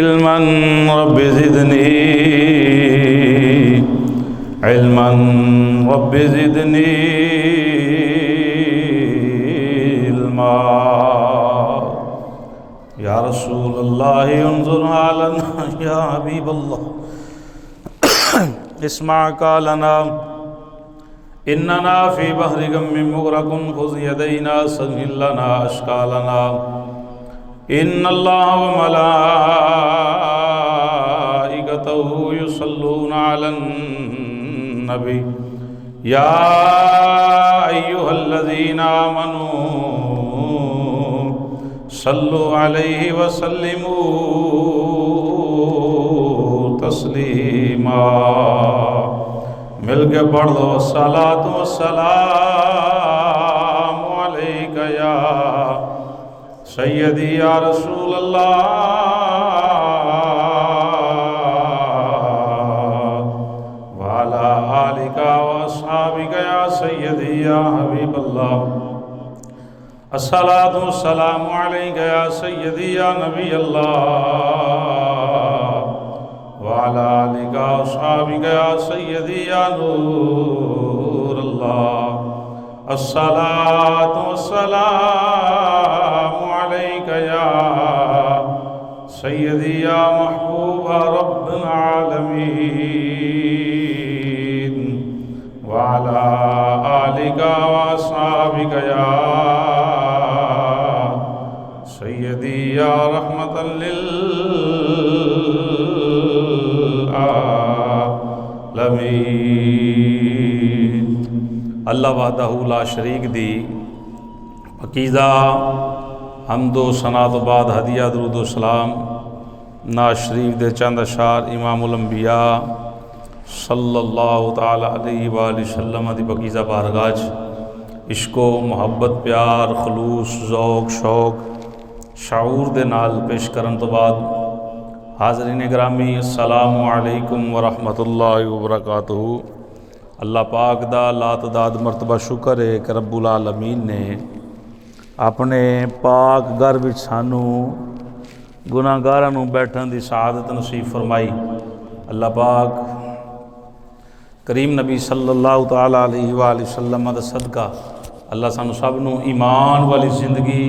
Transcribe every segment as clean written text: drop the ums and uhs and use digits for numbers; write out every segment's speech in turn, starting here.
علما رب زدني علما رب زدني علما یا رسول اللہ انظر حالنا یا حبیب اللہ اسمع قالنا اننا فی بحر غم مغرق خذ یدینا سهل لنا اشکالنا ان اللہ وملائکتہ یصلون علی النبی یا ایہا الذین آمنوا صلوا علیہ وسلموا تسلیما مل کے پڑھ دو الصلاۃ والسلام علیک یا سیدی یا رسول اللہ وعلا آلک واصحابک یا سیدی یا حبیب اللہ الصلاۃ والسلام علیک یا سیدی یا نبی اللہ وعلا آلک واصحابک یا سیدی یا نور اللہ الصلاۃ والسلام علیک یا سیدی یا محبوب رب العالمین وعلا آلک واصحابک یا سیدی یا رحمت للعالمین۔ اللہ وحدہ لا شریک دی پاکیزہ حمد و ثنا تو بعد ہدیہ درود و سلام ناز شریف دے چند اشعار امام الانبیاء صلی اللہ تعالی علیہ وآلہ وسلم دی پاکیزہ بارگاہ عشق و محبت پیار خلوص ذوق شوق شعور دے نال پیش کرن تو بعد حاضرین گرامی السلام علیکم ورحمۃ اللہ وبرکاتہ۔ اللہ پاک دا لا تعداد مرتبہ شکر ہے کہ رب العالمین نے اپنے پاک گھر وچ سانو گناہگاراں نوں بیٹھن دی سعادت نصیب فرمائی۔ اللہ پاک کریم نبی صلی اللہ تعالی علیہ وآلہ وسلم دا صدقہ اللہ سانو سب نوں ایمان والی زندگی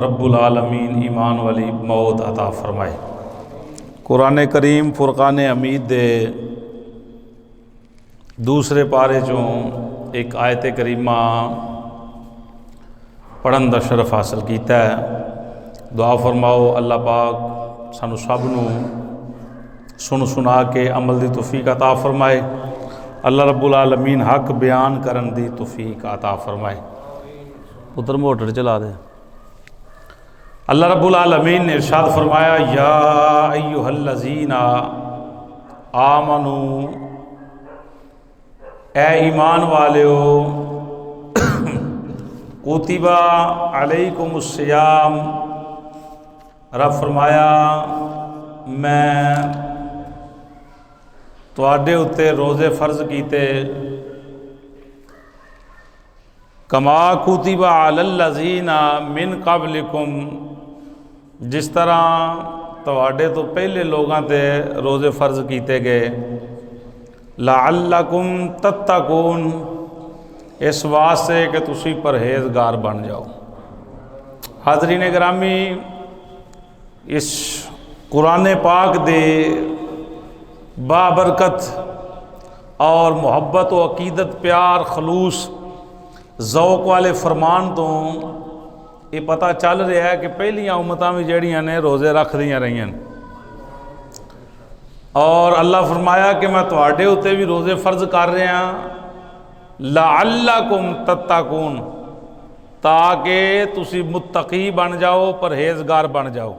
رب العالمین ایمان والی موت عطا فرمائے۔ قرآن کریم فرقان حمید دے دوسرے پارے چوں ایک آیت کریمہ پڑھن دا شرف حاصل کیتا ہے۔ دعا فرماؤ اللہ پاک سانو سب نوں سنا کے عمل دی توفیق عطا فرمائے۔ اللہ رب العالمین حق بیان کرن دی توفیق عطا فرمائے۔ ادھر موٹر چلا دے۔ اللہ رب العالمین نے ارشاد فرمایا یا ایہا الذین آمنوا اے ایمان والیو کتب علیکم الصیام رب فرمایا میں تواڈے اتے روزے فرض کیتے کما کتب علی الذین من قبلکم جس طرح تواڈے تو پہلے لوگاں تے روزے فرض کیتے گئے لعلکم تتقون اس واسطے کہ تسی پرہیزگار بن جاؤ۔ حاضرین گرامی اس قرآن پاک دے بابرکت اور محبت و عقیدت پیار خلوص ذوق والے فرمان تو یہ پتہ چل رہا ہے کہ پہلیاں امتاں بھی جڑیاں نے روزے رکھ دیاں رہی ہیں اور اللہ فرمایا کہ میں تواڈے اتے بھی روزے فرض کر رہا ہاں لعلکم تتقون تاکہ تسی متقی بن جاؤ پرہیزگار بن جاؤ۔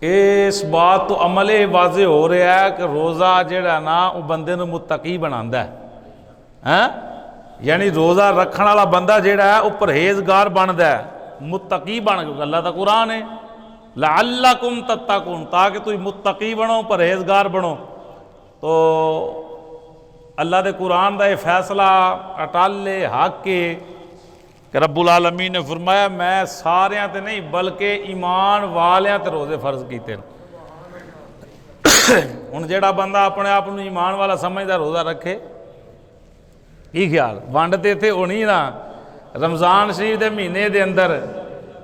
اس بات تو عمل واضح ہو رہا ہے کہ روزہ جڑا نا وہ بندے نو متقی بناتا ہے ہاں یعنی روزہ رکھنے والا بندہ جڑا ہے وہ پرہیزگار بنتا ہے متقی بن گیا۔ اللہ کا قرآن ہے لعلکم تتقون تاکہ تم متقی بنو پرہیزگار بنو۔ تو اللہ دے قرآن دا یہ فیصلہ اٹل حق کے کہ رب العالمین نے فرمایا میں ساریاں تے نہیں بلکہ ایمان والیاں تے روزے فرض کیتے ہن جیڑا بندہ اپنے آپ کو ایمان والا سمجھدا روزہ رکھے کی خیال ونڈ تے تھے ہونی نا رمضان شریف دے مہینے دے اندر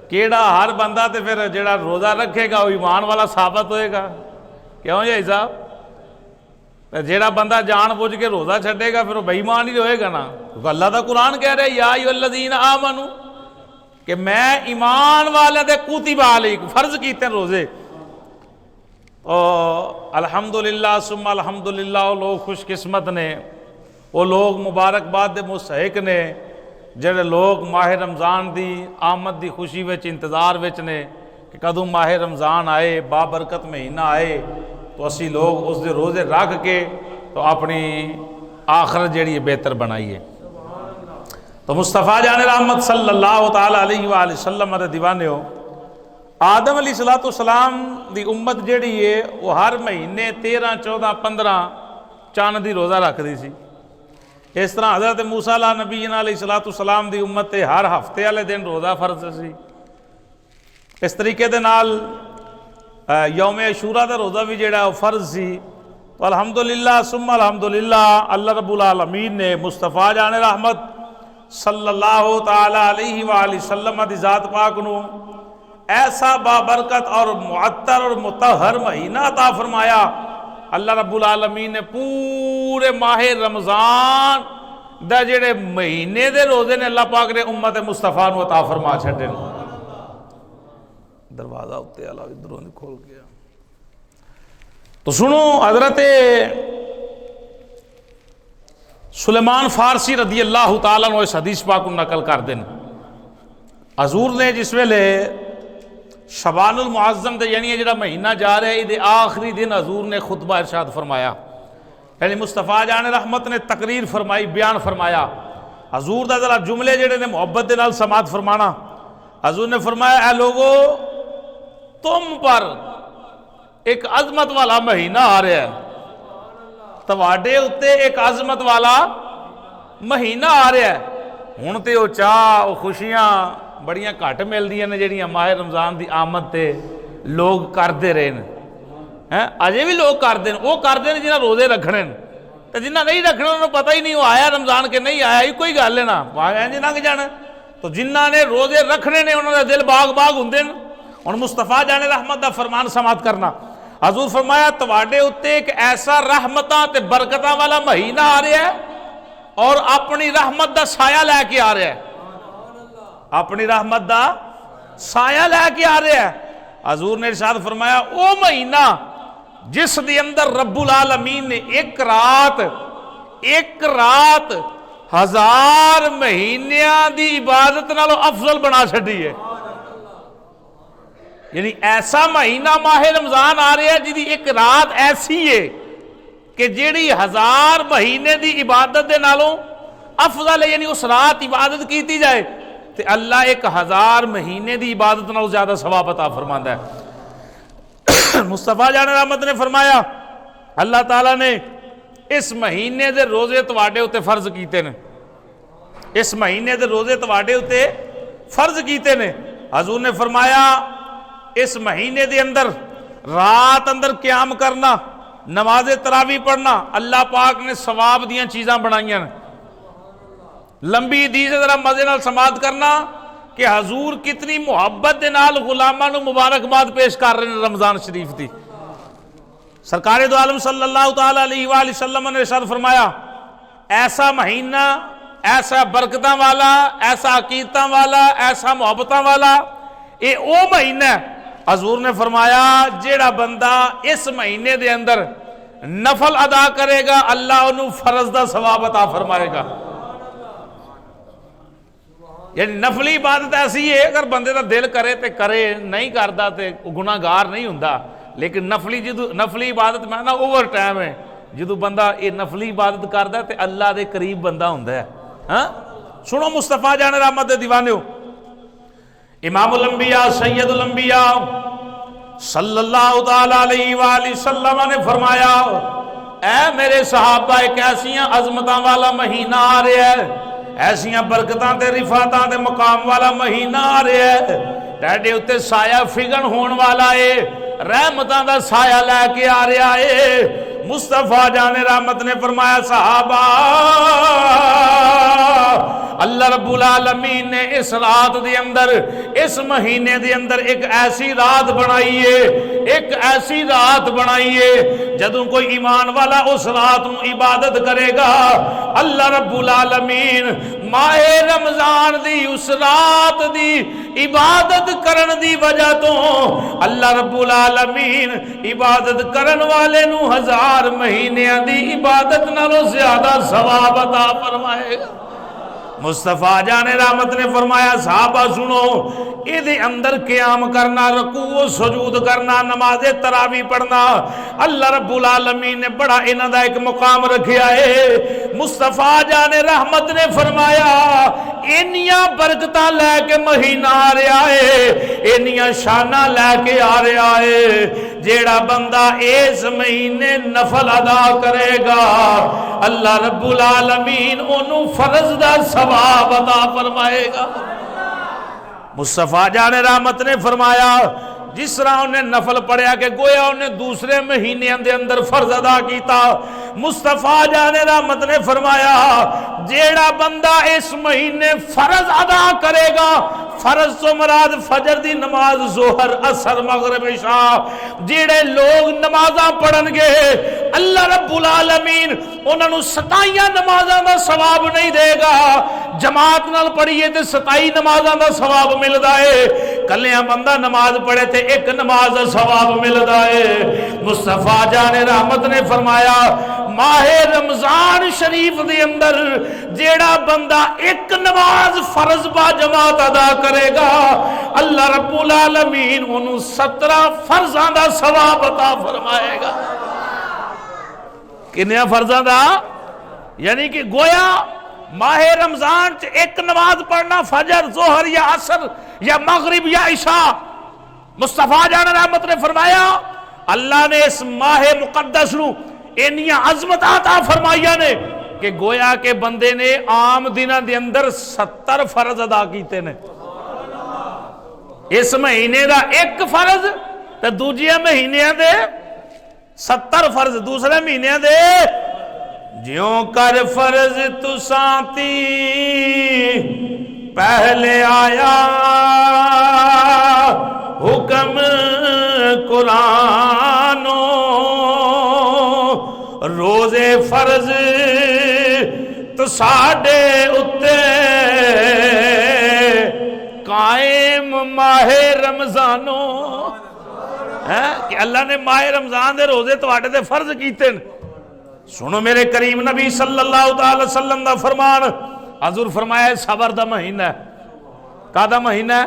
کیڑا ہر بندہ تے پھر جیڑا روزہ رکھے گا وہ ایمان والا ثابت ہوئے گا کیوں جی صاحب جیڑا بندہ جان بوجھ کے روزہ چھڈے گا پھر وہ بے ایمان ہی ہوئے گا نا کیونکہ اللہ دا قرآن کہہ رہے یا ایھا الذین آمنو کہ میں ایمان والے دے کتب علیکم فرض کیتے ہیں روزے الحمدللہ ثم الحمدللہ وہ لوگ خوش قسمت نے وہ لوگ مبارکباد دے مستحق نے جڑے لوگ ماہ رمضان دی آمد دی خوشی وچ انتظار وچ نے کہ کدوں ماہ رمضان آئے بابرکت مہینہ آئے تو اسی لوگ اس دے روزے رکھ کے تو اپنی آخرت جیڑی بہتر بنائیے تو مصطفیٰ جان رحمت صلی اللہ تعالی علیہ وآلہ وسلم دے دیوانے ہو آدم علیہ السلام دی امت جیڑی ہے وہ ہر مہینے 13 14 15 چاند دی روزہ رکھ دی سی اس طرح حضرت موسیٰ علیہ نبی علیہ السلام دی امت تے ہر ہفتے والے دن روزہ فرض سی اس طریقے دے نال یوم عاشوراء دا روزہ بھی جڑا وہ فرض سی تو الحمدللہ ثم الحمدللہ اللہ رب العالمین نے مصطفیٰ جان رحمت صلی اللہ تعالی علیہ وآلہ وسلم دی ذات پاک نو ایسا بابرکت اور معطر اور مطہر مہینہ عطا فرمایا اللہ رب العالمین نے پورے ماہ رمضان دا جڑے مہینے دے روزے نے اللہ پاک نے امت مصطفیٰ نو عطا فرما چھڈے دروازہ اتے اللہ ادھروں نے کھول گیا تو سنو حضرت سلیمان فارسی رضی اللہ تعالیٰ عنہ اس حدیث پاک کو نقل کر دیں حضور نے جس ویلے شبان المعظم دے یعنی جڑا مہینہ جا رہا ہے دے آخری دن حضور نے خطبہ ارشاد فرمایا یعنی مصطفیٰ جان رحمت نے تقریر فرمائی بیان فرمایا حضور دا ذرا جملے جڑے نے محبت دے نال سماعت فرمانا حضور نے فرمایا اے لوگو تم پر ایک عظمت والا مہینہ آ رہا ہے تواڈے اتے ایک عظمت والا مہینہ آ رہا ہے ہن تے او چاہ او خوشیاں بڑیاں گھٹ ملدیاں نے جڑیاں ماہ رمضان دی آمد تے لوگ کردے رہے ہیں اجے بھی لوگ کردے وہ کردے نے جنہاں روزے رکھنے تے جنہاں نہیں رکھنے انہوں پتہ ہی نہیں وہ آیا رمضان کے نہیں آیا یہ کوئی گل ہے نا انج لنگ جانا تو جنہاں نے روزے رکھنے نے انہوں نے دل باغ باغ ہوندے نے ہن مصطفیٰ جان رحمت دا فرمان سماعت کرنا حضور فرمایا تواڈے اتے ایک ایسا رحمتاں تے برکتاں والا مہینہ آ رہا ہے اور اپنی رحمت دا سایہ لے کے آ رہا ہے اپنی رحمت دا سایہ لے کے آ رہا ہے حضور نے ارشاد فرمایا او مہینہ جس دے اندر رب العالمین نے ایک رات 1000 مہینیاں دی عبادت نالوں افضل بنا چھڈی ہے یعنی ایسا مہینہ ماہ رمضان آ رہا ہے جی ایک رات ایسی ہے کہ جیڑی 1000 مہینے دی عبادت دے نالوں افضل ہے یعنی اس رات عبادت کیتی جائے تے اللہ 1000 مہینے دی عبادت نالوں زیادہ ثواب عطا فرماندا ہے مصطفیٰ جان رحمت نے فرمایا اللہ تعالیٰ نے اس مہینے دے روزے تواڈے اتے فرض کیتے نے اس مہینے دے روزے تواڈے اتے فرض کیتے نے حضور نے فرمایا اس مہینے دے اندر رات اندر قیام کرنا نماز تراویح پڑھنا اللہ پاک نے ثواب دیاں چیزاں بنائیاں لمبی حدیث ذرا مزے نال سماعت کرنا کہ حضور کتنی محبت دے نال غلاماں نو مبارکباد پیش کر رہے ہیں رمضان شریف دی سرکار دو عالم صلی اللہ تعالی علیہ وآلہ وسلم نے ارشاد فرمایا ایسا مہینہ ایسا برکتاں والا ایسا عقیدتاں والا ایسا محبتاں والا اے او مہینہ ہے حضور نے فرمایا جیڑا بندہ اس مہینے دے اندر نفل ادا کرے گا اللہ انہوں فرض دا ثواب عطا فرمائے گا یعنی نفلی عبادت ایسی ہے اگر بندے دا دل کرے تے کرے نہیں کردا تے گناہگار نہیں ہوندا لیکن نفلی عبادت میں نا اوور ٹائم ہے جدو بندہ یہ نفلی عبادت کردا تے اللہ دے قریب بندہ ہوندا ہے ہاں سنو مصطفیٰ جان رحمت دے دیوانے ہو امام الانبیاء سید الانبیاء صلی اللہ تعالی علیہ وآلہ وسلم نے فرمایا اے میرے صحابہ ایک ایسیاں عظمتاں والا مہینہ آ رہا ہے ایسیاں برکتاں تے رفاتاں تے مقام والا مہینہ آ رہا ہے، ڈیڈے اتے سایہ فگن ہون والا ہے، رحمتاں دا سایہ لے کے آ رہا ہے۔ مصطفیٰ جان رحمت نے فرمایا صحابہ اللہ رب العالمین نے اس رات دے اندر، اس مہینے دے اندر ایک ایسی رات بنائی ہے، ایک ایسی رات بنائی ہے جدوں کوئی ایمان والا اس رات میں عبادت کرے گا، اللہ رب العالمین ماہ رمضان دی اس رات دی عبادت کرن دی وجہ تو اللہ رب العالمین عبادت کرن والے نو 1000 مہینیاں دی عبادت نالوں زیادہ ثواب عطا فرمائے گا۔ مصطفیٰ جان رحمت نے فرمایا صحابہ سنو، یہ اندر قیام کرنا، رکوع و سجود کرنا، نماز تراویح پڑھنا، اللہ رب العالمین نے بڑا انہاں دا ایک مقام رکھیا ہے۔ مصطفیٰ جان رحمت نے فرمایا انیاں برکتاں لے کے مہینہ آ رہا ہے، انیاں شانہ لے کے آ رہا ہے، جیڑا بندہ اس مہینے نفل ادا کرے گا اللہ رب العالمین انہوں فرض دا ثواب عطا فرمائے گا۔ مصطفیٰ جان رحمت نے فرمایا جس طرح انہیں نفل پڑھیا کہ گویا انہیں دوسرے مہینے دے اندر فرض ادا کیتا، مصطفیٰ جان رحمت نے فرمایا جیڑا بندہ اس مہینے فرض ادا کرے گا، فرض تو مراد فجر دی نماز، ظہر، عصر، مغرب، عشاء، جیڑے لوگ نمازاں پڑھن گے اللہ رب العالمین انہاں نوں 27 نمازاں دا ثواب نہیں دے گا، جماعت نال پڑھیے تے 27 نمازاں دا ثواب ملدا ہے، کلیاں بندہ نماز پڑھے تے ایک نماز دا ثواب ملدا ہے۔ مصطفیٰ جان رحمت نے فرمایا ماہ رمضان شریف دے اندر جیڑا بندہ ایک نماز فرض با جماعت ادا کرے گا اللہ رب العالمین انہوں 17 فرضاں دا ثواب عطا فرمائے گا۔ کنیا فرضاں دا؟ یعنی کہ گویا ماہ رمضان ایک نماز پڑھنا فجر، ظہر یا عصر یا مغرب یا عشاء، مصطفیٰ جان رحمت نے فرمایا اللہ نے اس ماہ مقدس نو انیاں عظمت عطا فرمائیا نے کہ گویا کے بندے نے عام دنوں دے اندر 70 فرض ادا کیتے نے، اس مہینے دا ایک فرض تے دوجے مہینے دے 70 فرض، دوسرے مہینے دے جیوں کر فرض تو سانتی پہلے آیا حکم قرآنوں روزے فرض تو ساڈے اتے قائم ماہ رمضانوں، کہ اللہ نے ماہ رمضان دے روزے تو آٹے دے فرض کیتے ہیں۔ سنو میرے کریم نبی صلی اللہ علیہ وسلم دا فرمان، حضور فرمایا ہے صبر دا مہینہ ہے۔ کا دا مہینہ ہے؟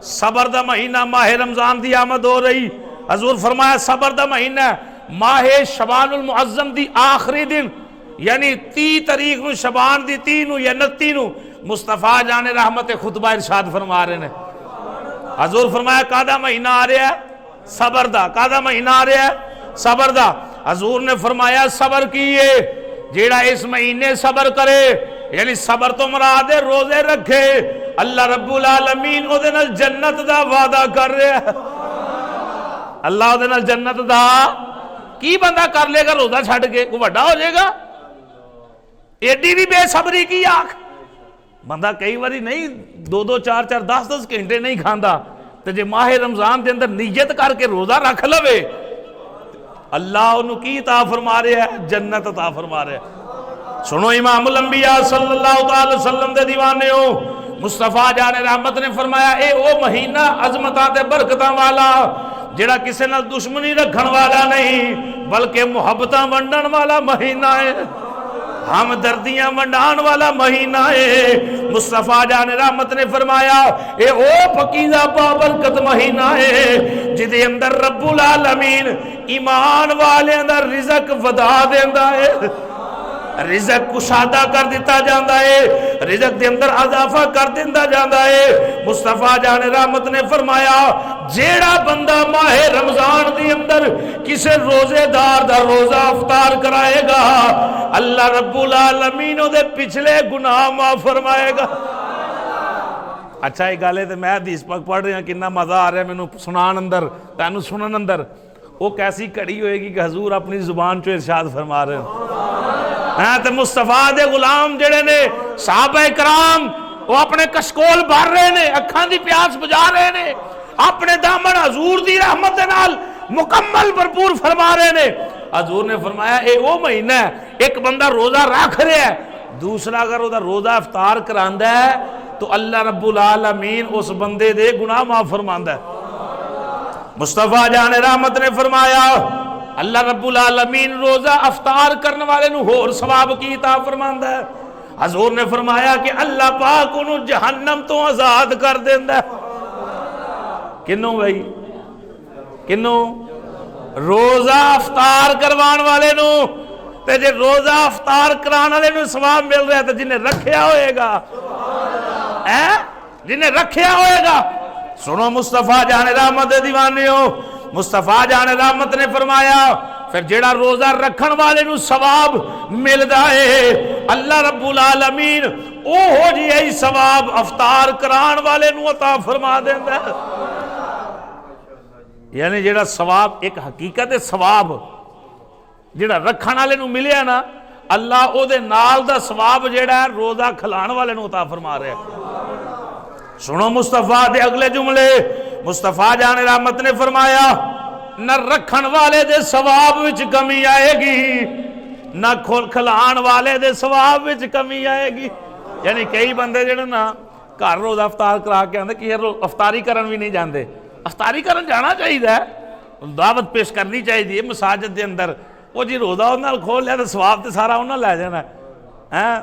صبر دا مہینہ، ماہ رمضان دی آمد ہو رہی، حضور فرمایا صبر دا مہینہ ہے، ماہ شبان المعظم دی آخری دن یعنی 30 تاریخ نو شبان دی 30 نو یا 29 نو مصطفیٰ جان رحمت خطبہ ارشاد فرما رہے ہیں۔ حضور فرمایا کا دا مہینہ آ رہا ہے؟ صبر دا۔ کا دا مہینہ آ رہا ہے؟ صبر دا۔ حضور نے فرمایا صبر کیے جیڑا اس مہینے صبر کرے، یعنی صبر تو مراد ہے روزے رکھے، اللہ رب العالمین او دے نال جنت دا وعدہ کر رہا ہے۔ اللہ او دے نال جنت دا کی بندہ کر لے گا روزہ چھڑ کے؟ کوئی بڑا ہو جائے گا؟ ایڈی بھی بے صبری کی آنکھ بندہ کئی باری نہیں 2-2 4-4 10-10 گھنٹے نہیں کھاندا تو جے ماہ رمضان دے اندر نیت کر کے روزہ رکھ لوے اللہ انہوں کی عطا فرما رہے ہیں؟ جنت عطا فرما رہے ہیں۔ سنو امام الانبیاء صلی اللہ علیہ وسلم دے دیوانے ہو، مصطفیٰ جان رحمت نے فرمایا اے او مہینہ عظمتاں تے برکتاں والا جڑا کسے نال دشمنی رکھن والا نہیں بلکہ محبتاں ونڈن والا مہینہ ہے، ہم دردیاں ونڈان والا مہینہ ہے۔ مصطفیٰ جان رحمت نے فرمایا اے او پکیزہ بابرکت مہینہ ہے جدے اندر رب العالمین ایمان والے اندر رزق ودا دیندا ہے۔ رزق کشادہ کر دیتا جاندا ہے، رزق دے اندر اضافہ کر دیتا جاندا ہے۔ مصطفیٰ جان رحمت نے فرمایا جیڑا بندہ ماہ رمضان دے اندر کسے روزے دار دا روزہ افطار کرائے گا، اللہ رب العالمین دے پچھلے گناہ معاف فرمائے گا۔ اچھا یہ گالے تے میں حدیث پاک پڑھ رہی ہوں، کتنا مزہ آ رہا ہے مینوں سنان اندر، تینوں سنن اندر، وہ کیسی کڑی ہوئے گی کہ حضور اپنی زبان چو ارشاد فرما رہے ہیں۔ ہاں تے مصطفیٰ دے غلام جڑے نے صحابہ کرام وہ اپنے کشکول بھر رہے نے، اکھاں دی پیاس بجا رہے نے، اپنے دامن حضور دی رحمت نال مکمل بھرپور فرما رہے نے۔ حضور نے فرمایا اے وہ مہینہ ہے ایک بندہ روزہ رکھ رہا ہے، دوسرا اگر وہ روزہ افطار کراندا ہے تو اللہ رب العالمین اس بندے دے گناہ معاف فرماندا ہے۔ مصطفیٰ جان رحمت نے فرمایا اللہ رب العالمین روزہ افطار کرنے والے نو ہور ثواب کی عطا فرماندا ہے۔ حضور نے فرمایا کہ اللہ پاک انہوں جہنم تو آزاد کر دیندا ہے۔ کنوں بھائی کنوں؟ روزہ افطار کروان والے نو، تے جے روزہ افطار کران والے نو ثواب مل رہا ہے تو جنہیں رکھیا ہوئے گا، جنہیں رکھیا ہوئے گا۔ سنو مصطفیٰ جان رحمت دیوانیو، مصطفیٰ جان رحمت نے فرمایا پھر جیڑا روزہ رکھن والے نو ثواب ملدا ہے اللہ رب العالمین اوہو جی ای ثواب افطار کران والے نو عطا فرما دیندا ہے۔ یعنی جیڑا ثواب ایک حقیقت ثواب جیڑا رکھن والے نو ملیا نا، اللہ او دے نال دا ثواب جیڑا ہے روزہ کھلان والے نو عطا فرما رہا ہے۔ سنو مصطفیٰ دے اگلے جملے، مصطفیٰ جان رحمت نے فرمایا نہ رکھن والے دے ثواب وچ کمی آئے گی، نہ کھلان والے دے ثواب وچ کمی آئے گی۔ یعنی کئی بندے جڑے نا گھر روزہ افطار کرا کے آندے کہ افطاری کرن بھی نہیں جاندے، افطاری کرن جانا چاہیے، دعوت پیش کرنی چاہیے مساجد دے اندر۔ وہ جی روزہ انہاں کھول لیا تو ثواب تے سارا انہاں لے جانا ہے،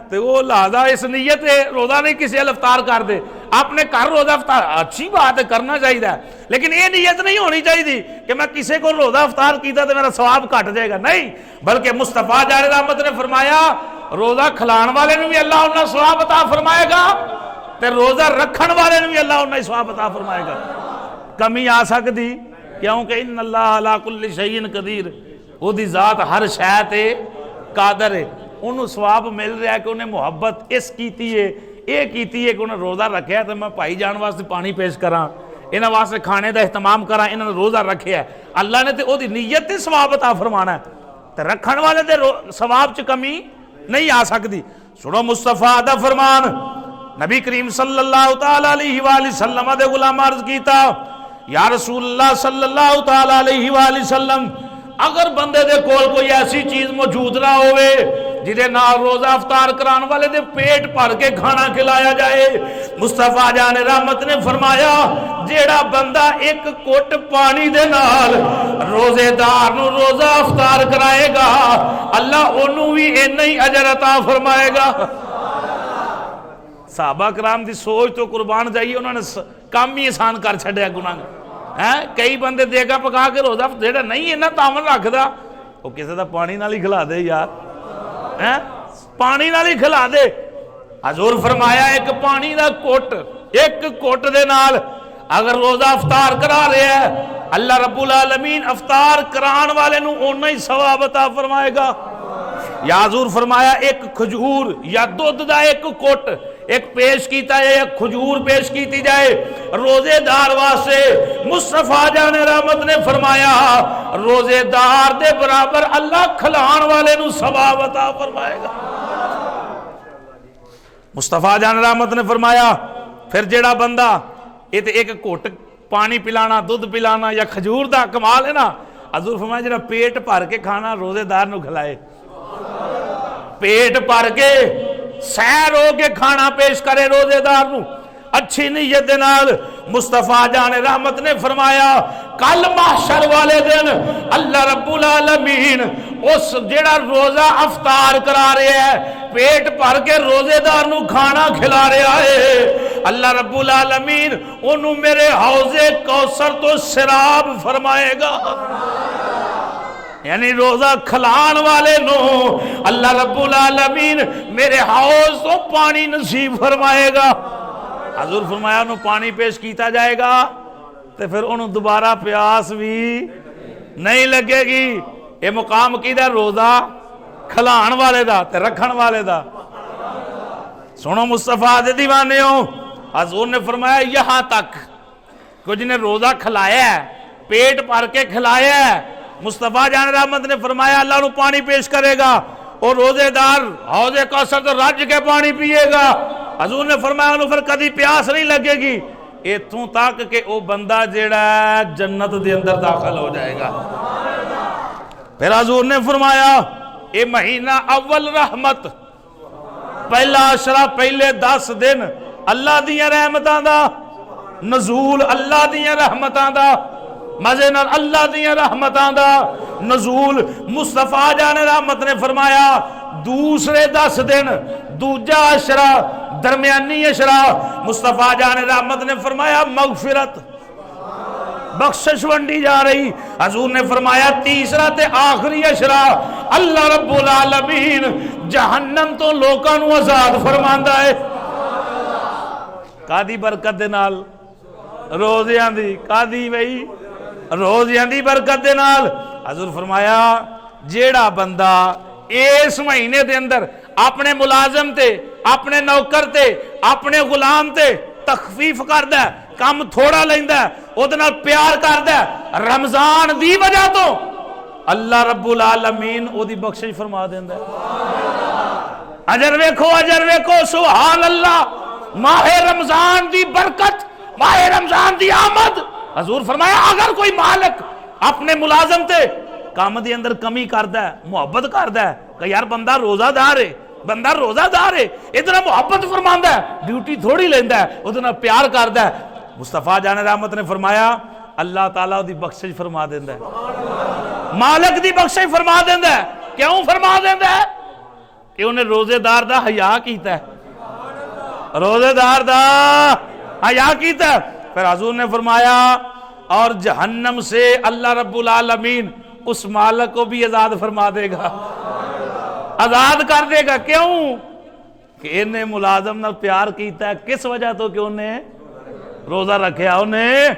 تو وہ لہذا اس نیت ہے روزہ نہیں کسی افطار کر دے، اپنے گھر روزہ افطار اچھی بات ہے کرنا چاہیے، لیکن یہ نیت نہیں ہونی چاہیے کہ میں کسی کو روزہ افطار کیتا تو میرا ثواب کٹ جائے گا، نہیں، بلکہ مصطفیٰ جان رحمت نے فرمایا روزہ کھلان والے نے بھی اللہ انہاں ثواب عطا فرمائے گا تے روزہ رکھن والے نے بھی اللہ انہاں ثواب عطا فرمائے گا۔ کمی آ سکتی کیونکہ ان اللہ علی کل شیء قدیر، وہ دی ذات ہر شے تے قادر ہے، انہوں ثواب مل رہا ہے کہ انہیں محبت اس کیتی ہے، یہ کیتی ہے کہ انہیں روزہ رکھیا ہے تو میں بھائی جان واسطے پانی پیش کراں، انہاں واسطے کھانے دا اہتمام کراں، انہوں نے روزہ رکھیا ہے، اللہ نے تے او دی نیت تے ثواب عطا فرمانا ہے، تے رکھن والے دے ثواب چ کمی نہیں آ سکتی۔ سنو مصطفیٰ دا فرمان، نبی کریم صلی اللہ تعالی علیہ وآلہ وسلم دے غلام عرض کیتا یا رسول اللہ صلی اللہ تعالی علیہ وآلہ وسلم اگر بندے دے کول کوئی ایسی چیز موجود نہ ہوئے جدے نال روزہ افطار کران والے دے پیٹ بھر کے کھانا کھلایا جائے، مصطفیٰ جان رحمت نے فرمایا جیڑا بندہ ایک کوٹ پانی دے نال روزے دار نو روزہ افطار کرائے گا اللہ انہوں بھی اتنا ہی اجر عطا فرمائے گا۔ صحابہ کرام دی سوچ تو قربان جائیے، انہوں نے کام ہی آسان کر چھڑیا گناہ۔ کئی بندے دے گا پکا کے روزہ جیڑا نہیں انہاں تامن رکھ دا وہ کسے دا پانی نال ہی کھلا دے یار، پانی نال ہی کھلا دے۔ حضور فرمایا ایک پانی دا کوٹ، ایک کوٹ دے نال اگر روزہ افطار کرا رہے ہے اللہ رب العالمین افطار کران والے نو اونا ہی ثواب عطا فرمائے گا۔ یا حضور فرمایا ایک کھجور یا دودھ دا ایک کوٹ ایک پیش کیتا ہے، ایک کھجور پیش کیتی جائے روزے دار واسطے، مصطفیٰ جان رحمت نے فرمایا روزے دار دے برابر اللہ کھلان والے نو ثواب عطا فرمائے گا۔ مصطفیٰ جان رحمت نے فرمایا پھر جیڑا بندہ ایک کوٹ پانی پلانا دودھ پلانا یا کھجور دا کمال ہے نا، حضور فرمایا جیڑا پیٹ بھر کے کھانا روزے دار نو کھلائے، پیٹ بھر کے سیر ہو کے کھانا پیش کرے روزے دار نو اچھی نیت دے نال، مصطفیٰ جان رحمت نے فرمایا کل محشر والے دن اللہ رب العالمین اس جیڑا روزہ افطار کرا رہے ہے پیٹ بھر کے روزے دار نو کھانا کھلا رہا ہے، اللہ رب العالمین انہوں میرے حوض کوثر تو سراب فرمائے گا۔ یعنی روزہ کھلان والے نو اللہ رب العالمین میرے حوض تو پانی نصیب فرمائے گا. حضور فرمایا انہوں پانی پیش کیتا جائے گا تو پھر انہوں دوبارہ پیاس بھی نہیں لگے گی. یہ مقام کی دا روزہ کھلان والے دا تے رکھن والے دا. سنو مصطفیٰ دے دیوانے ہو، حضور نے فرمایا یہاں تک کچھ نے روزہ کھلایا ہے، پیٹ بھر کے کھلایا ہے، مصطفیٰ جان رحمت نے فرمایا اللہ نو پانی پیش کرے گا اور روزے دار حوض کوثر تو رج کے پانی پیے گا. حضور نے فرمایا انہوں پھر کدی پیاس نہیں لگے گی ایتھوں تک کہ وہ بندہ جیڑا جنت دے اندر داخل ہو جائے گا. پھر حضور نے فرمایا اے مہینہ اول رحمت، پہلا عشرہ پہلے 10 دن اللہ دیاں رحمتاں دا نزول، اللہ دیاں رحمتاں دا مزے نال، اللہ دیاں رحمتاں دا نزول. مصطفیٰ جان رحمت نے فرمایا دوسرے 10 دن، دوجا عشرہ، درمیانی عشرہ، مصطفیٰ جان رحمت نے فرمایا مغفرت، بخشش ونڈی جا رہی. حضور نے فرمایا تیسرا تے آخری عشرہ اللہ رب العالمین جہنم تو لوکاں نو آزاد فرماندا ہے. کادی برکت دے نال؟ روزیاں دی. کادی بھئی؟ روزیاں دی برکت دے نال. حضور فرمایا جیڑا بندہ اس مہینے دے اندر اپنے ملازم تے، اپنے نوکر تے، اپنے غلام تے تخفیف کردہ ہے، کام تھوڑا لیندہ ہے، ادھنا پیار کردہ ہے، رمضان دی وجہ تو اللہ رب العالمین او دی بخشش فرما دیندہ ہے. اجر ویکھو سبحان اللہ. ماہ رمضان دی برکت، ماہ رمضان دی آمد. حضور فرمایا اگر کوئی مالک اپنے ملازم تے کام دی اندر کمی کردہ ہے، محبت کردہ ہے کہ یار بندہ روزہ دار ہے، بندہ روزہ دار ہے، ادھنا محبت فرماندہ ہے، ڈیوٹی تھوڑی لیندہ ہے، ادھنا پیار کردہ ہے، مصطفیٰ جان رحمت نے فرمایا اللہ تعالیٰ دی بخشش فرما دیندہ ہے، مالک دی بخشش فرما دیندہ ہے. کیوں فرما دیندہ ہے؟ کہ انہیں روزے دار دا حیا کیتا ہے، روزے دار دا حیا کیتا ہے. پھر حضور نے فرمایا اور جہنم سے اللہ رب العالمین اس مالک کو بھی آزاد فرما دے گا، آزاد کر دے گا. کیوں؟ کہ انہیں ملازم نہ پیار کیتا ہے. کس وجہ تو کہ انہیں روزہ رکھیا. انہیں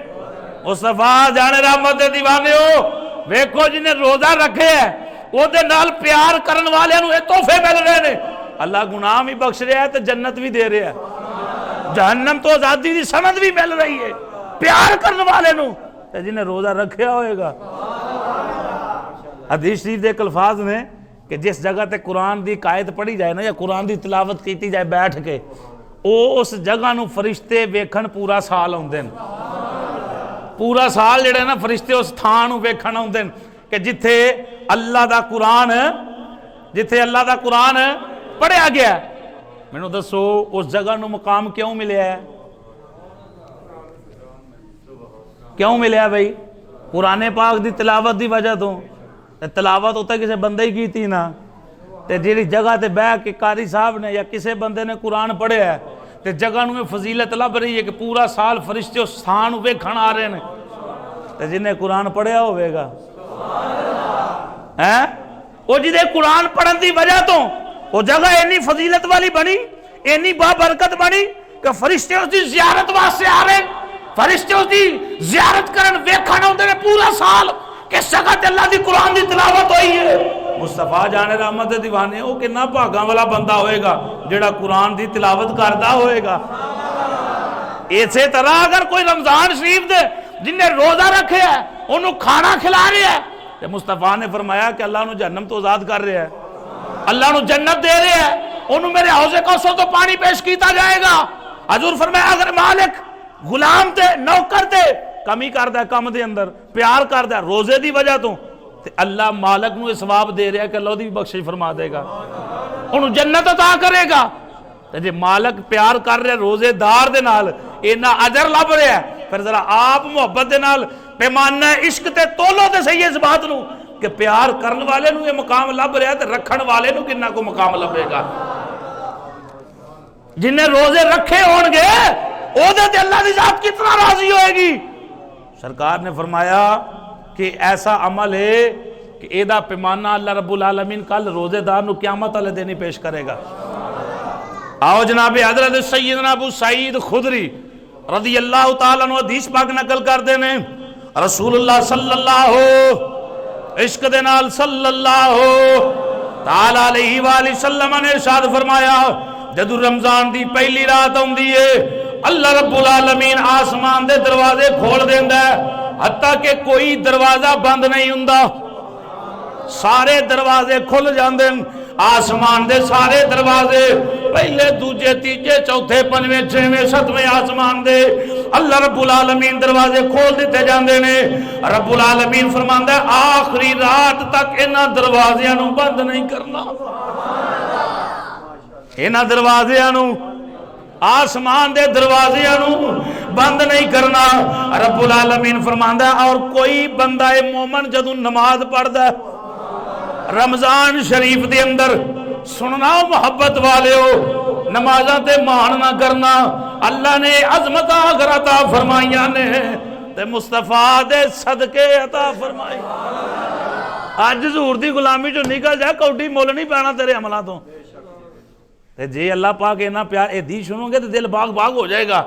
مصطفیٰ جان رحمت دے دیوانے ہو ویکھو جنہیں روزہ رکھے ہے وہ دے نال پیار کرن والے انہوں تحفے مل رہے ہیں. اللہ گناہ بھی بخش رہا ہے تو جنت بھی دے رہا ہے، جہنم تو آزادی دی سند بھی مل رہی ہے پیار کرن والے انہوں جنہیں روزہ رکھیا ہوئے گا. حدیث شریف دے الفاظ نے کہ جس جگہ تے قرآن دی قائد پڑھی جائے نا یا قرآن دی تلاوت کیتی جائے بیٹھ کے اس جگہ نو فرشتے ویکھن پورا سال ہوندے ہیں. پورا سال جڑے نا فرشتے اس تھان نو ویکھن ہوندے ہیں کہ جتھے اللہ دا قرآن پڑھیا گیا. میں نو دسو اس جگہ نو مقام کیوں ملیا ہے؟ کیوں ملیا بھائی؟ قرآن پاک دی تلاوت دی وجہ تو. تلاوت ہوتا ہے کسی بندے ہی کی تھی نا تے جیڑی جگہ تے بیٹھ کے قاری صاحب نے یا کسی بندے نے قرآن پڑھیا ہے تے جگہ میں فضیلت لب رہی ہے کہ پورا سال فرشتے اس تھان ویکھن آ رہے ہیں تے جنہیں قرآن پڑھیا ہوئے گا وہ جنہیں قرآن پڑھن دی وجہ تو وہ جگہ اینی فضیلت والی بنی، اینی بابرکت بنی کہ فرشتے اس دی زیارت واسطے آ رہے ہیں، فرشتے اس دی زیارت کرن ویکھن ہوندے نے پورا سال کس جگہ تے اللہ دی قرآن دی تلاوت ہوئی ہے. مصطفیٰ جان رحمت دے دیوانے وہ کتنا بھاگاں والا بندہ ہوئے گا جڑا قرآن دی تلاوت کردا ہوئے گا. اسی طرح اگر کوئی رمضان شریف دے جن نے روزہ رکھے ہے انہوں کھانا کھلا رہے ہے تو مصطفیٰ نے فرمایا کہ اللہ انہوں جہنم تو آزاد کر رہے ہے، اللہ انہوں جنت دے رہے ہے، انہوں میرے حوض کوثر تو پانی پیش کیتا جائے گا. حضور فرمایا اگر مالک غلام تے نوکر تے کمی کردہ ہے کام دے اندر پیار کردہ ہے روزے دی وجہ تو اللہ مالک نو ثواب دے رہا ہے کہ اللہ دی بخشش فرما دے گا، انہوں جنت عطا کرے گا. جے مالک پیار کر رہے روزے دار دے نال اینا اجر لب رہے ہے پھر ذرا آپ محبت دے نال پیمانہ عشق تے تولو دے صحیح اس بات نو کہ پیار کرن والے نو یہ مقام لب رہا ہے تے رکھن والے نو کنہ کو مقام لبے گا. جنہیں روزے رکھے ہونگے او دے تے اللہ دی ذات کتنا راضی ہوئے گی. سرکار نے فرمایا کہ ایسا عمل ہے کہ اے دا پیمانہ اللہ رب العالمین کل روزے دار نو قیامت والے دن ہی پیش کرے گا۔ آؤ جناب حضرت سیدنا ابو سعید خدری رضی اللہ تعالیٰ عنہ حدیث پاک نقل کر دینے، رسول اللہ صلی اللہ عشق دے نال صلی اللہ تعالیٰ علیہ وآلہ وسلم نے ارشاد فرمایا جدو رمضان دی پہلی رات ہوندی ہے اللہ رب العالمین آسمان دے دروازے کھول دیندا ہے، حتیٰ کہ کوئی دروازہ بند نہیں ہوندا، سارے دروازے کھل جاندے، آسمان دے سارے دروازے پہلے دوجے تیجے چوتھے پنجویں چھویں ستویں آسمان دے اللہ رب العالمین دروازے کھول دیتے جاندے نے۔ رب العالمین فرماندا ہے آخری رات تک انہاں دروازیاں نو بند نہیں کرنا، انہاں دروازیاں نو آسمان دے دروازیاں نو بند نہیں کرنا۔ رب العالمین فرماندا ہے اور کوئی بندہ مومن جدوں نماز پڑھدا ہے رمضان شریف دے اندر، سننا محبت والے ہو نمازاں تے مان نہ کرنا، اللہ نے عظمتاں اگر عطا فرمائیاں نے تے مصطفیٰ دے صدقے عطا فرمائی۔ آج حضور دی غلامی جو نکل جائے کوٹی مول نہیں پانا تیرے عملہ تو تے جی اللہ پاک اینا پیار اے دی سنو گے تے دل باغ باغ ہو جائے گا،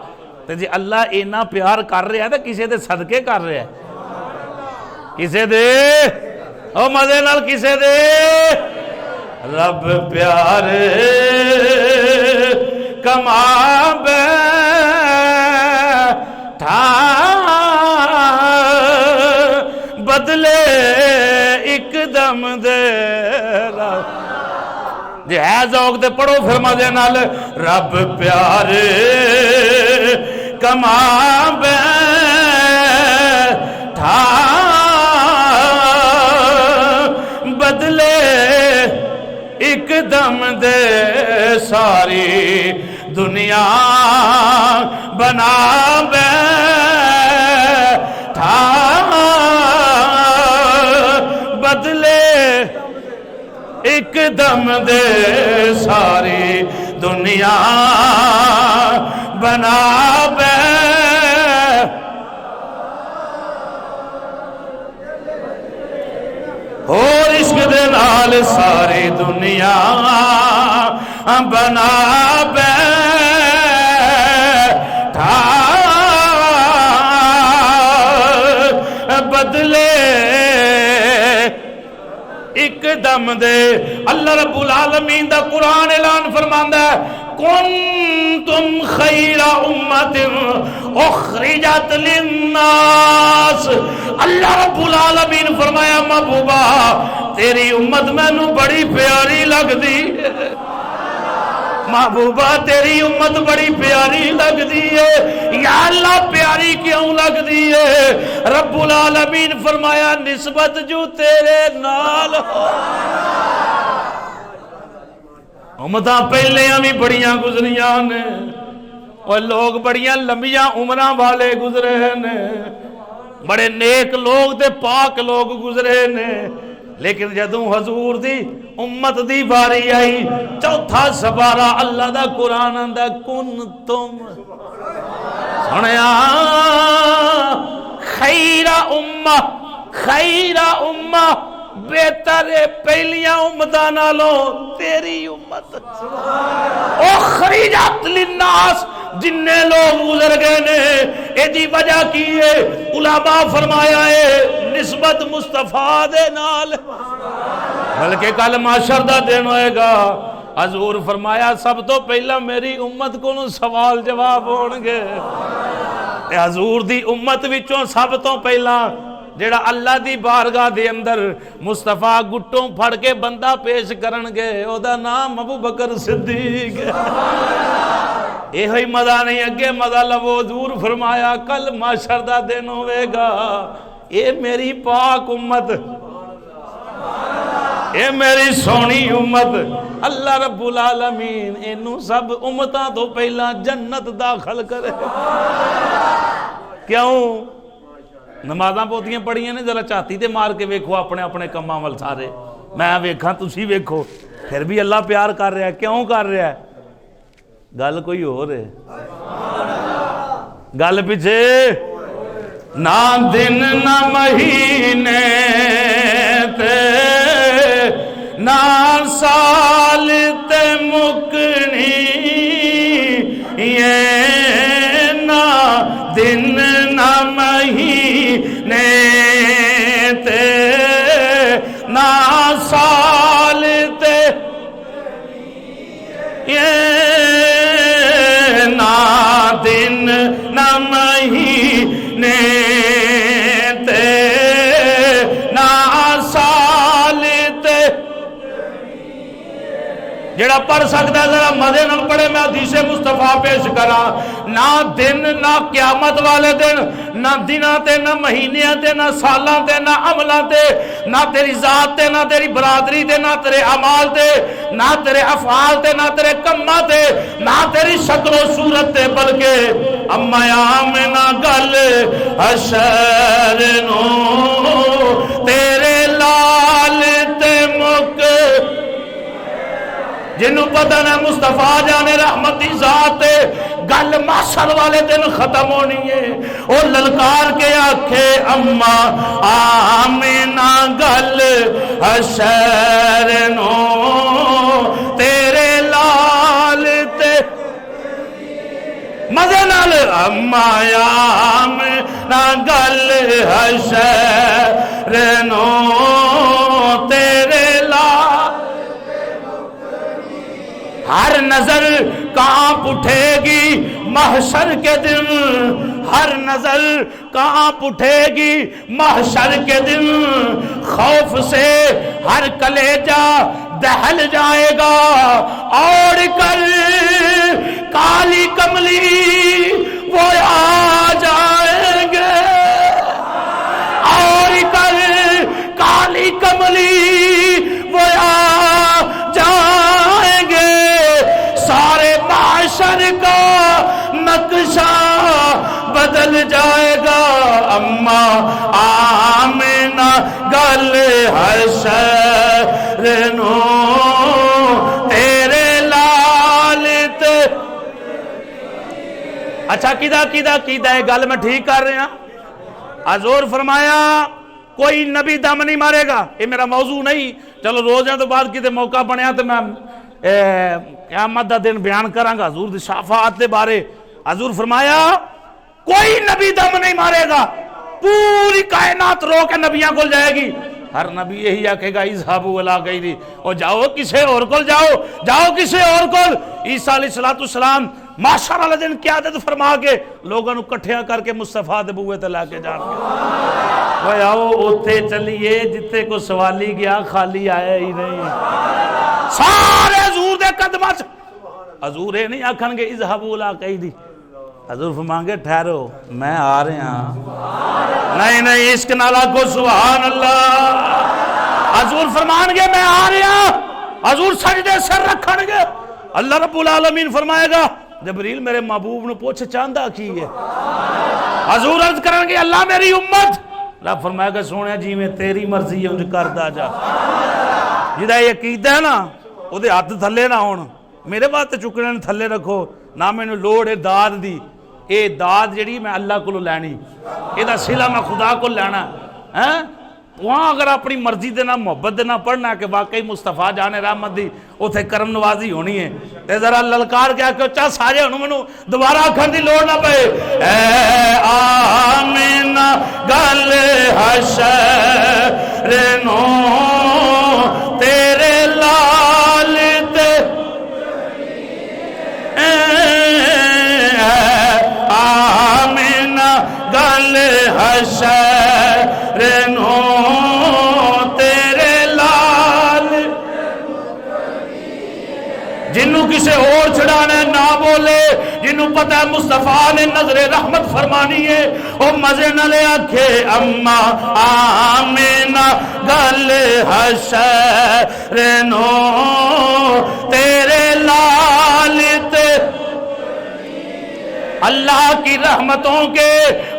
تے جی اللہ اینا پیار کر رہے ہیں تے کسے دے صدقے کر رہے ہیں، کسے دے او مزے نال کسے دے رب پیار کما بیٹھا بدلے ایک دم دے جی ہے ذوق دے پڑھو پھر مزے نال رب پیار کما بیٹھا بدلے ایک دم دے ساری دنیا بنا بیٹھا بدلے ایک دم دے ساری دنیا بنا اور عشق دے نال ساری دنیا بنا بیٹھا بدلے ایک دم دے اللہ رب العالمین دا قرآن اعلان فرماندا ہے کنتم خیر امت اخرجت للناس، اللہ رب العالمین فرمایا محبوبہ تیری امت میں نو بڑی پیاری لگ دی، محبوبہ تیری امت بڑی پیاری لگ دی ہے، یا اللہ پیاری کیوں لگ دی ہے؟ رب العالمین فرمایا نسبت جو تیرے نال امتاں پہلے ہمیں بڑیاں گزریاں نے اور لوگ بڑیاں لمبیاں عمرہ والے گزرے نے، بڑے نیک لوگ دے پاک لوگ گزرے نے، لیکن جدوں حضور دی امت دی باری آئی چوتھا سپارہ اللہ دا قرآن آندا کنتم سنیا خیر امہ بہتر پہلیاں امتاں نالوں تیری امت اخرجت للناس جننے لوگ گزر گئے نے، اے دی وجہ کی ہے؟ علماء فرمایا ہے نسبت مصطفیٰ دے نال، بلکہ کل معاشر دا دن ہوئے گا حضور فرمایا سب تو پہلا میری امت کو سوال جواب ہونگے، حضور دی امت وچوں سب تو پہلا جیڑا اللہ دی بارگاہ دے اندر مصطفیٰ گٹوں پھڑ کے بندہ پیش کرنگے او دا نام ابو بکر صدیق، اے ہوئی مزہ نہیں اگے مزہ لبو حضور فرمایا کل معاشر دا دن ہوئے گا اے میری پاک امت، اے میری سونی امت، اللہ رب العالمین انہوں سب امتاں تو پہلا جنت داخل کرے، کیوں؟ نمازاں پوتیاں پڑھیاں نے ذرا چاہتی تے مار کے ویکھو اپنے اپنے کم عمل سارے، میں ویکھاں تسی ویکھو، پھر بھی اللہ پیار کر رہا ہے، کیوں کر رہا ہے؟ گل کوئی ہو رہے گل پیچھے نہ دن نہ مہینے تے نہ سال تے مکنی یہ نہ دن نہ مہینے تے نہ سال تے یہ نہ دن نہ مہینے تے نہ سال تے جڑا پڑھ سکتا ہے ذرا مزے نہ پڑھے میں حدیث مصطفیٰ پیش کرا نہ دن نہ قیامت والے دن نہ دناں تے نہ مہینیاں تے نہ سالاں تے نہ عملاں تے نہ تیری ذات تے نہ تیری برادری تے نہ تیرے اعمال تے نہ تیرے افعال تے نہ تیرے کماں تے نہ تیری شکل و صورت تے بلکہ اما آمنہ گل حشر نو تیرے لال تے مک جنہوں پتہ نہ مصطفیٰ جانے رحمت دی ذات گل محشر والے دن ختم ہونی ہے او للکار کے آکھے اما آمنہ گل حشر نو تیرے لال تے مزے نال اما آمنہ گل حشر نو تیرے لال ہر نظر کانپ اٹھے گی محشر کے دن ہر نظر کانپ اٹھے گی محشر کے دن خوف سے ہر کلیجہ دہل جائے گا اور کر کالی کملی وہ آ جائیں گے اور کر کالی کملی وہ آ جائیں گے سارے معاشر کا نقشہ بدل جائے گا اما آمنہ گل حشر نو تیرے لال تے اچھا کیدا ہے گل میں ٹھیک کر رہے ہیں حضور فرمایا کوئی نبی دم نہیں مارے گا یہ میرا موضوع نہیں چلو روزیں تو بعد کتے موقع بنیا تو میں قیامت دا دن بیان کرانگا حضور دی شفاعت دے بارے حضور فرمایا کوئی نبی دم نہیں مارے گا پوری کائنات رو کے نبیاں کو جائے گی ہر نبی یہی آکھے گا اذهبوا الی غیری اور جاؤ کسے اور کو جاؤ کسے اور کو عیسیٰ علیہ السلام معاشر والے دن قیادت فرما کے لوگوں کو کٹھیاں کر کے مصطفیٰ دے بوئے تے لا کے جان کے وہ آؤ اوتھے چلیے جتے کو سوالی گیا خالی آیا ہی نہیں سارے حضور دے قدمہ حضور یہ نہیں آکھن گے اذهبوا الی غیری حضور فرمانگے ٹھہرو میں آ رہے ہیں نہیں عشق نالا کو سبحان اللہ حضور فرمانگے میں آ رہے ہیں حضور سجدے سر رکھن گے اللہ رب العالمین فرمائے گا جبریل میرے محبوب نے پوچھ چاندہ کی ہے حضور عرض کریں گے اللہ میری امت اللہ فرمائے گا سونے جی میں تیری مرضی ہے انج کر دا جا جدہ یہ عقیدہ ہے نا وہ دے ہاتھ تھلے نہ ہون میرے بات چکنے نے تھلے رکھو نہ میں نے لوڑ ہے داد دی اے داد جڑی میں اللہ کو لینی اے دا صلہ میں خدا کو لینا وہاں اگر اپنی مرضی دے نہ محبت دے نہ پڑھنا کہ واقعی مصطفیٰ جانے رحمت دی اوتھے کرم نوازی ہونی ہے تے ذرا للکار کیا کہ چاہ سارے ہنو منو دوبارہ آکھن دی لوڑ نہ پے اے آمنہ گل حشر نو تیرے لال تے آمنہ گل حشر نو تیرے لال جنہوں کسے اور چھڑانا نہ بولے جنہوں پتہ ہے مصطفیٰ نے نظر رحمت فرمانی ہے وہ مزے نہ لے آکھے اما آمنہ گل حشر نو تیرے لال تے اللہ کی رحمتوں کے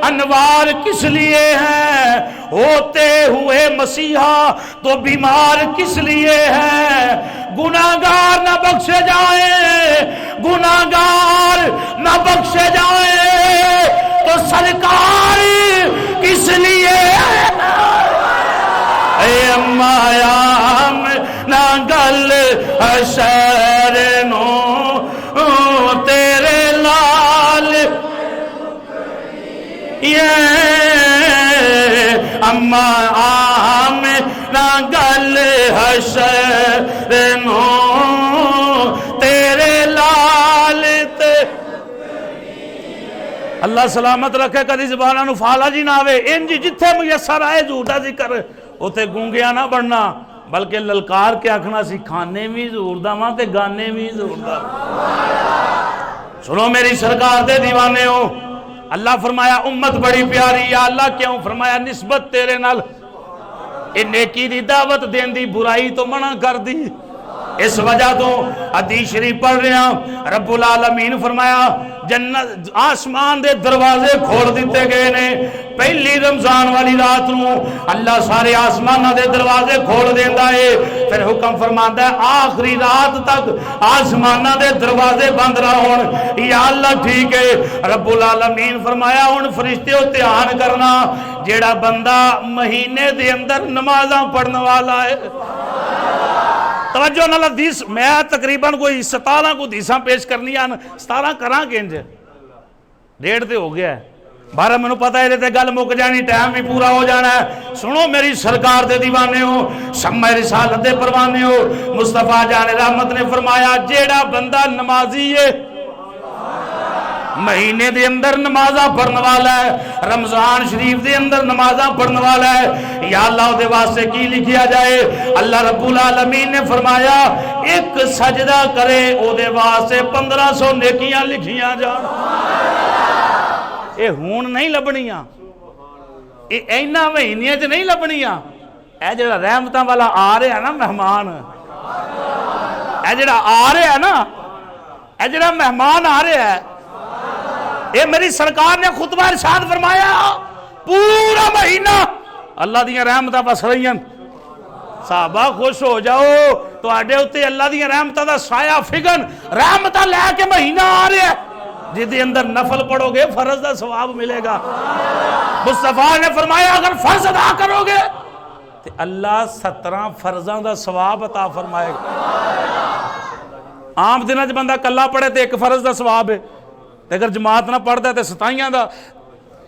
انوار کس لیے ہیں ہوتے ہوئے مسیحا تو بیمار کس لیے ہیں گناہگار نہ بخشے جائیں گناہگار نہ بخشے جائیں تو سرکار کس لیے اے امایام نہ حشر نو تیرے لال یہ اما آمنہ گل حشر نو تیرے لال تے اللہ سلامت رکھے کدی زبانہ نو فالا جی نہ آوے انجی جتھے میسر آئے جھوٹا ذکر اوتے گونگیا نہ بڑھنا بلکہ للکار کے آکھنا سی کھانے بھی زور دا ماں تے گانے بھی زور دا سنو میری سرکار دے دیوانے ہو اللہ فرمایا امت بڑی پیاری یا اللہ کیوں فرمایا نسبت تیرے نال اے نیکی دی دعوت دین دی برائی تو منع کر دی اس وجہ تو حدیث شریف پڑھ رہے ہیں رب العالمین فرمایا جنت آسمان دے دروازے کھول دیتے گئے نے پہلی رمضان والی رات نو اللہ سارے آسمانہ دے دروازے کھول دیندہ ہے پھر حکم فرماندہ ہے آخری رات تک آسمانہ دے دروازے بند رہون یا اللہ ٹھیک ہے رب العالمین فرمایا ان فرشتے ہو تیان کرنا جیڑا بندہ مہینے دے اندر نمازاں پڑھنے والا ہے توجہ نال حدیث میں تقریباً کوئی 17 کو حدیثاں پیش کرنی آن 17 کراں گنج ڈیڑھ تے ہو گیا ہے بارہ میں پتہ ہے تے گل مک جانی ٹائم بھی پورا ہو جانا ہے سنو میری سرکار دے دیوانے ہو شمع رسالت دے پروانے ہو مصطفیٰ جان رحمت نے فرمایا جیڑا بندہ نمازی ہے مہینے دے اندر نمازہ پڑھنے والا ہے رمضان شریف دے اندر نمازہ پڑھنے والا ہے یا اللہ دے واسطے کی لکھیا جائے اللہ رب العالمین نے فرمایا ایک سجدہ کرے او دے واسطے 1500 نیکیاں لکھیاں جان اے ہون نہیں لبنیاں اے اینا مہینے چ نہیں لبنیاں اے جڑا رحمتاں والا آ رہے ہیں نا مہمان اے جڑا آ رہے ہیں نا اے جڑا مہمان آ رہے ہیں اے میری سرکار نے خطبہ ارشاد فرمایا پورا مہینہ اللہ دیاں رحمتاں بس رہی ہیں صحابہ خوش ہو جاؤ تو آڈے ہوتے اللہ دیاں رحمتاں دا سایہ فگن رحمتاں لے کے مہینہ آ رہے ہیں جدی اندر نفل پڑھو گے فرض دا ثواب ملے گا مصطفیٰ نے فرمایا اگر فرض ادا کرو گے تو اللہ 17 فرضاں دا ثواب عطا فرمائے گا عام دنوں بندہ کلا پڑھے تو ایک فرض دا ثواب ہے اگر جماعت نہ پڑھتا ہے تو 27 دا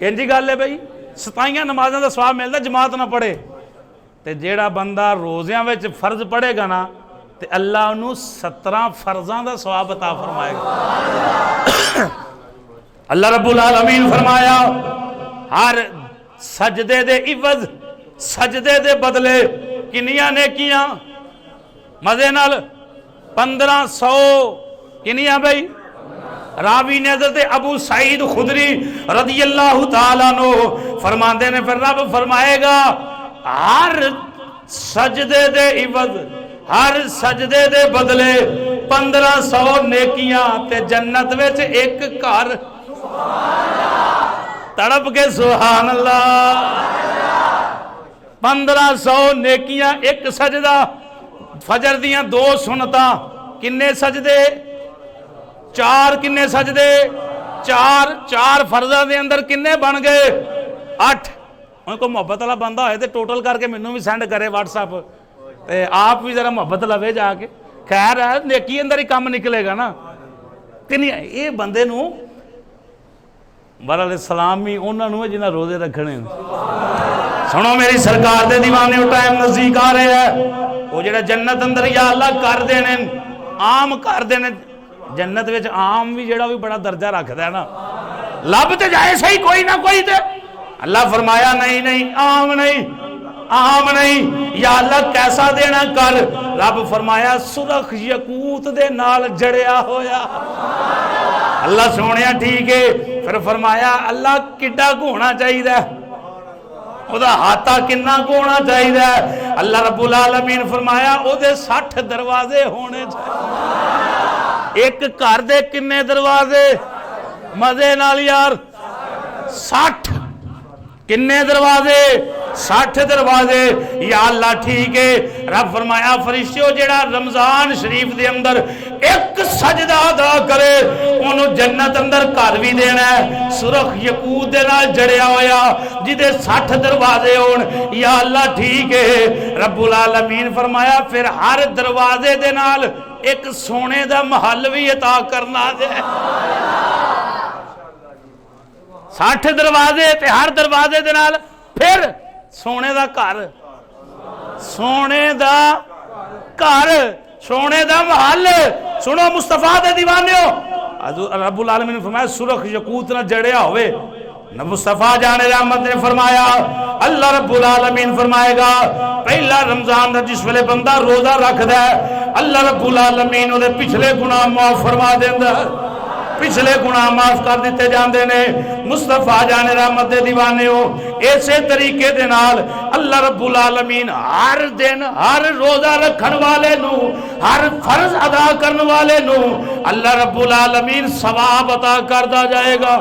انجی گل ہے بھائی 27 نمازاں دا ثواب ملتا جماعت نہ پڑھے تے جیڑا بندہ روزیاں وچ فرض پڑھے گا نا تے اللہ انہوں 17 فرضاں دا ثواب عطا فرمائے گا اللہ رب العالمین فرمایا ہر سجدے دے عوض سجدے دے بدلے کنیاں نیکیاں مزے نال 1500 کنیاں بھائی راوی نے حضرت ابو سعید خدری رضی اللہ تعالیٰ عنہ فرماندے نے پھر رب فرمائے گا ہر سجدے دے عوض ہر سجدے دے بدلے 1500 نیکیاں تے جنت وچ ایک گھر تڑپ کے سبحان اللہ 1500 نیکیاں ایک سجدہ فجر دیاں 2 سنتاں کنے سجدے 4 کنے سجدے 4 فرضاں دے اندر کنے بن گئے 8 ان کو محبت والا بندہ ہوئے تے ٹوٹل کر کے منوں بھی سینڈ کرے واٹس ایپ تے آپ بھی ذرا محبت لوے جا کے خیر ہے نیکی اندر ہی کام نکلے گا نا کنی یہ بندے نو علیہ السلام ہی انہاں نو جنہاں روزے رکھنے سنو میری سرکار دے دیوانے او ٹائم نزدیک آ رہے ہیں وہ جڑا جنت اندر یا اللہ کر دینے عام کر دینے جنت وچ عام بھی جڑا بھی بڑا درجہ رکھدا ہے نا لب تے جائے صحیح کوئی نہ کوئی تے اللہ فرمایا نہیں عام نہیں یا اللہ کیسا دینا کر رب فرمایا سرخ یقوت دے نال جڑیا ہویا اللہ سونیا ٹھیک ہے پھر فرمایا اللہ کڈا ہونا چاہیے او دا ہاتھا کنا ہونا چاہیے اللہ رب العالمین فرمایا او دے 60 دروازے ہونے چاہیے ایک گھر دے کنے دروازے مزے نال یار 60 کنے دروازے 60 دروازے یا اللہ ٹھیک ہے رب فرمایا فرشتیو جڑا رمضان شریف دے اندر ایک سجدہ ادا کرے انہوں جنت اندر گھر بھی دینا ہے سرخ یقوت دے نال جڑیا ہویا جدے 60 دروازے ہون یا اللہ ٹھیک ہے رب العالمین فرمایا پھر ہر دروازے دے نال ایک سونے دا محل بھی عطا کرنا دے 60 دروازے تے ہر دروازے دے نال پھر سونے دا گھر سونے دا گھر سونے دا محل سنو مصطفیٰ دے دیوانیو رب العالمین نے فرمایا سرخ یقوت نہ جڑیا ہوئے نہ مصطفیٰ جان رحمت نے فرمایا اللہ رب العالمین فرمائے گا پہلا رمضان دا جس ویلے بندہ روزہ رکھ دے اللہ رب العالمین دے پچھلے گناہ معاف فرما دیندا پچھلے گناہ معاف کر دیتے جاندے نے مصطفیٰ جان رحمت دے دیوانے ہو ایسے طریقے دے نال اللہ رب العالمین ہر دن ہر روزہ رکھن والے نو ہر فرض ادا کرن والے نو اللہ رب العالمین ثواب عطا کردا جائے گا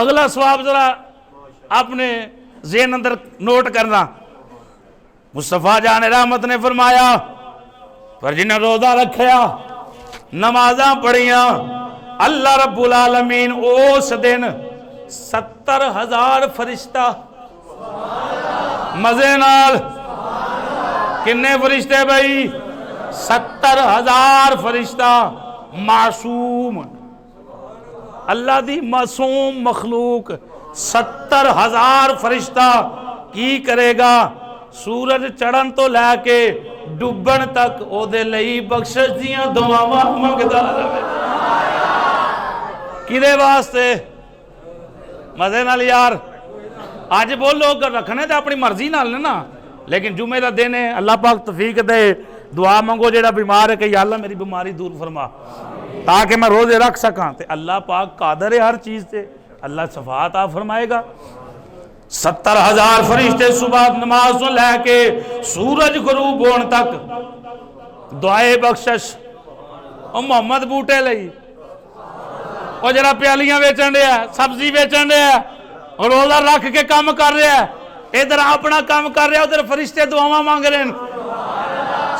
اگلا ثواب ذرا اپنے ذہن اندر نوٹ کرنا مصطفیٰ جان رحمت نے فرمایا پر جنہیں روزہ رکھیا نمازاں پڑھیاں اللہ رب العالمین اس دن 70,000 فرشتہ مزے نال کنے فرشتے بھائی 70,000 فرشتہ معصوم اللہ دی معصوم مخلوق 70,000 فرشتہ کی کرے گا سورج چڑھن تو لے کے ڈبن تک او دے لئی بخشش دیاں دعاواں منگدا رہے کدے واسطے مزے نال یار آج بولو اگر رکھنے تے اپنی مرضی نال نا لیکن جمعے دا دن ہے اللہ پاک توفیق دے دعا منگو جیڑا بیمار ہے کہ یا اللہ میری بیماری دور فرما تاکہ میں روزے رکھ سکاں تے اللہ پاک قادر ہے ہر چیز تے اللہ شفاعت عطا فرمائے گا 70,000 فرشتے صبح نماز تو لے کے سورج غروب ہون تک دعائے بخشش او محمد بوٹے لئی او جرا پیالیاں بیچن رہا ہے سبزی بیچن رہا ہے اور روزہ رکھ کے کام کر رہا ہے ادھر اپنا کام کر رہا ہے ادھر فرشتے دعاواں مانگ رہے ہیں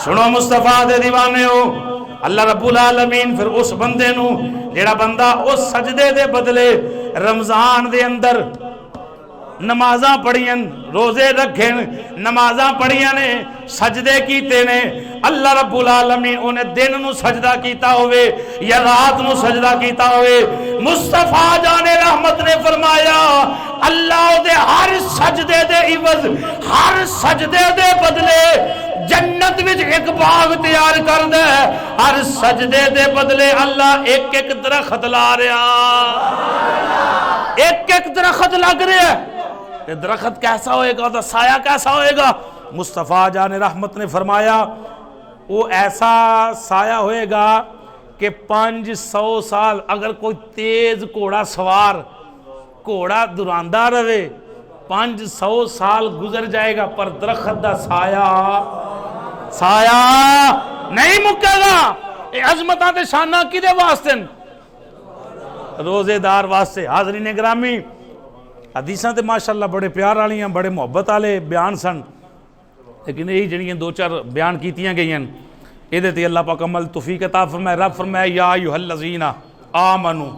سنو مصطفیٰ دے دیوانے ہو اللہ رب العالمین پھر اس بندے نو جیڑا بندہ اس سجدے دے بدلے رمضان دے اندر نمازاں پڑھیاں روزے رکھیں نمازاں پڑھیاں نے سجدے کیتے نے اللہ رب العالمین انہیں دن نو سجدہ کیتا ہوئے یا رات نو سجدہ کیتا ہوئے مصطفیٰ جان رحمت نے فرمایا اللہ دے ہر سجدے دے عوض ہر سجدے دے بدلے جنت وچ ایک باغ تیار کر دے ہر سجدے دے بدلے اللہ ایک ایک درخت لا رہا ایک ایک درخت لگ رہا ہے درخت کیسا ہوئے گا سایہ کیسا ہوئے گا مصطفیٰ جان رحمت نے فرمایا وہ ایسا سایہ ہوئے گا کہ 500 سال اگر کوئی تیز گھوڑا سوار گھوڑا دراندہ رہے 500 سال گزر جائے گا پر درخت دا سایہ نہیں مکے گا یہ عظمتاں تے شانہ کدے واسطے روزے دار واسطے حاضرین گرامی حدیثاں تے ماشاءاللہ بڑے پیار والی ہیں بڑے محبت والے بیان سن لیکن یہی جڑیاں دو چار بیان کیتیاں گئی ہیں یہ تے اللہ پاک عمل توفیق عطا فرمائے رب فرمائے یا ایھا الذین آمنو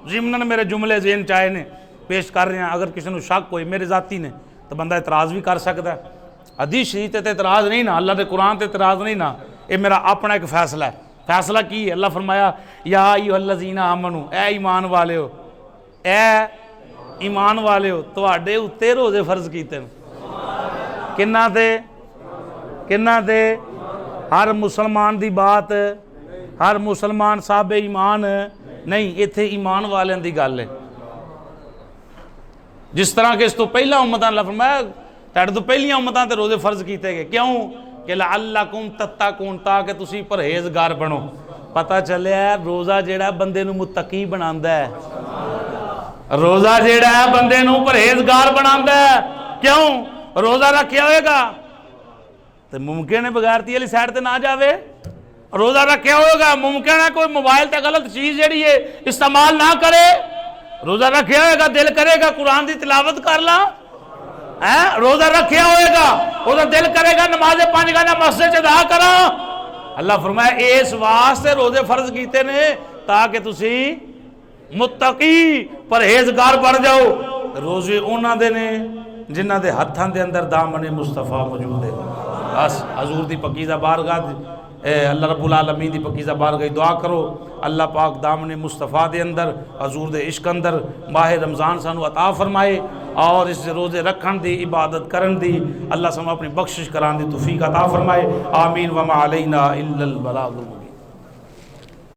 ضمناً میرے جملے ذہن چاہے نے پیش کر رہے ہیں اگر کسی نے شک ہوئی میرے ذاتی نے تو بندہ اعتراض بھی کر سکتا ہے حدیث شریف تے اعتراض نہیں نا اللہ دے قرآن تے اعتراض نہیں نا یہ میرا اپنا ایک فیصلہ ہے فیصلہ کی ہے اللہ فرمایا یا ایھا الذین آمنو اے ایمان والے ہو اے ایمان والے ہو تواڈے اُتے روزے فرض کیتے ہیں کنہ تے ہر مسلمان دی بات ہر مسلمان صاحب ایمان نہیں ایتھے ایمان والے دی گل ہے جس طرح کہ اس تو پہلا امتاں اللہ فرمایا تیرے تو پہلیاں امتاں تے روزے فرض کیتے گئے کیوں کہ لعلکم تتقون تاکہ تسی پرہیزگار بنو پتہ چلے ہے روزہ جیڑا بندے نو متقی بناندا ہے روزہ جیڑا ہے بندے نو پرہیزگار بناندا ہے کیوں روزہ رکھیا ہوئے گا تو ممکن ہے بغیر تی علی سائڈ تے نہ جاوے روزہ رکھیا ہوئے گا ممکن ہے کوئی موبائل تے غلط چیز جیڑی ہے استعمال نہ کرے روزہ رکھیا ہوئے گا دل کرے گا قرآن دی تلاوت کر لا روزہ رکھیا ہوئے گا وہ دل کرے گا نماز 5 گانا مسجد ادا کرا اللہ فرمایا اس واسطے روزے فرض کیتے نے تاکہ تسی متقی پرہیزگار بن جاؤ روزے انہاں دے نے جنہاں دے ہتھاں دے اندر دامن مصطفیٰ موجود ہے بس حضور دی پاکیزہ بارگاہ اللہ رب العالمین دی پکیزہ بارگاہ دعا کرو اللہ پاک دامن مصطفیٰ دے اندر حضور دے عشق اندر ماہ رمضان سانو عطا فرمائے اور اس روزے رکھن دی عبادت کرن دی اللہ سانو اپنی بخشش کران دی توفیق عطا فرمائے آمین وما علینا الا البلاغ